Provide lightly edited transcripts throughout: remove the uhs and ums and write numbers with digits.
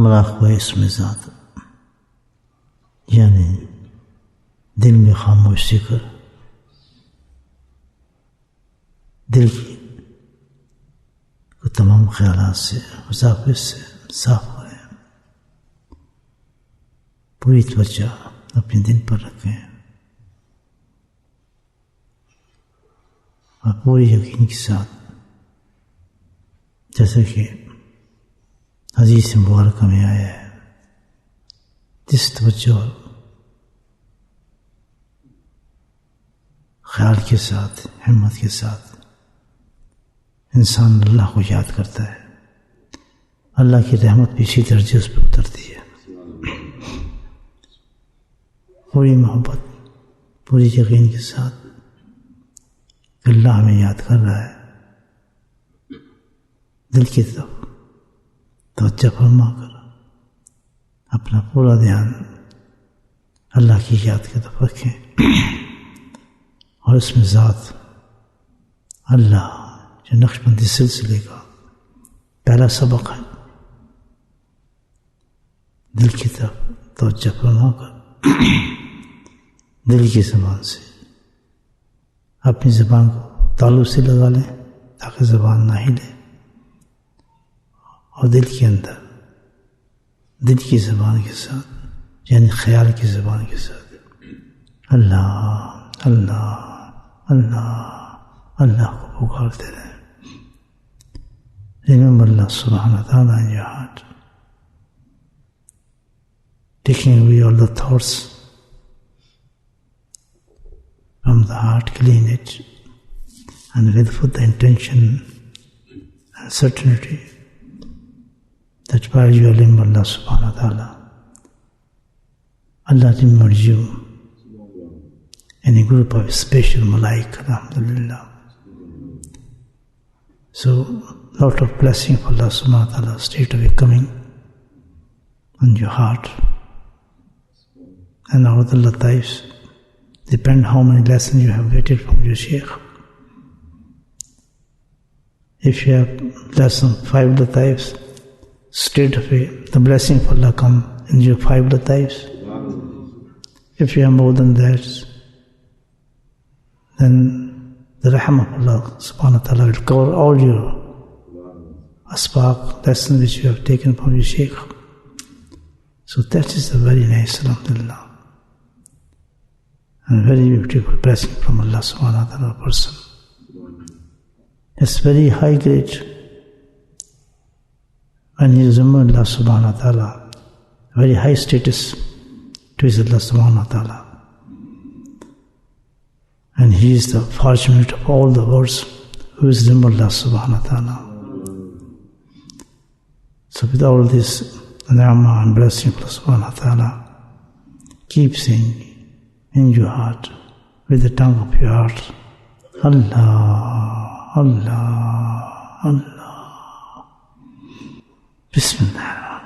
مراقبہ اسم ذات یعنی دل میں خاموشی کر دل کی تمام خیالات سے وساوس سے صاف کریں، پوری توجہ اپنے دل پر رکھیں اور پوری یقین کے ساتھ، جیسے کہ حدیث مبارکہ میں آیا ہے، جس توجہ اور خیال کے ساتھ، ہمت کے ساتھ انسان اللہ کو یاد کرتا ہے، اللہ کی رحمت بھی اسی درجے اس پہ اترتی ہے۔ پوری محبت، پوری یقین کے ساتھ اللہ ہمیں یاد کر رہا ہے، دل کی طرف توجہ فرما کر اپنا پورا دھیان اللہ کی یاد کی طرف رکھیں، اور اس میں ذات اللہ جو نقشبندی سلسلے کا پہلا سبق ہے، دل کی طرف توجہ فرما کر دل کی زبان سے اپنی زبان کو تعلق سے لگا لیں تاکہ زبان نہ ہلے، اور دل کے اندر دل کی زبان کے ساتھ یعنی خیال کی زبان کے ساتھ اللہ اللہ اللہ اللہ کو پکارتے رہیں۔ Remember Allah subhanahu wa ta'ala in your heart, taking away all the thoughts from the heart, clean it, and with the intention and certainty that while you remember Allah subhanahu wa ta'ala, Allah remembers you in a group of special malaika, alhamdulillah. So, lot of blessing for Allah subhanahu wa ta'ala straight away coming on your heart. And all the lataifs depend how many lessons you have getted from your Shaykh. If you have less than 5 lataifs, straight away the blessing of Allah come in your 5 lataifs. If you have more than that, then the rahmah of Allah subhanahu wa ta'ala will cover all your asbaq lessons which you have taken from your Shaykh. So that is a very nice, alhamdulillah, and very beautiful blessing from Allah subhanahu wa ta'ala person. It's very high grade when he remembers Allah subhanahu wa ta'ala, very high status to his Allah subhanahu wa ta'ala. And he is the fortunate of all the worlds who is remember Allah subhanahu wa ta'ala. So with all this ni'mah and blessing of Allah subhanahu wa ta'ala, keep saying in your heart, with the tongue of your heart, Allah, Allah, Allah. Bismillah.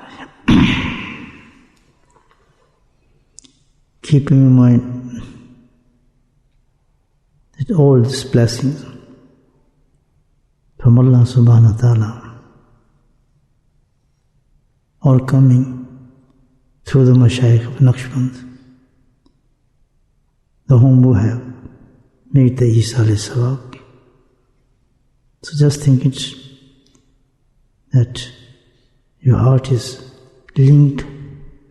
Keeping in mind that all these blessings from Allah subhanahu wa ta'ala are coming through the Mashaykh of Naqshband, the whom who have made the Isal Sawab. So just think it, that your heart is linked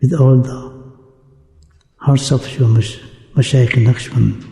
with all the hearts of your Mashaykh Naqshband,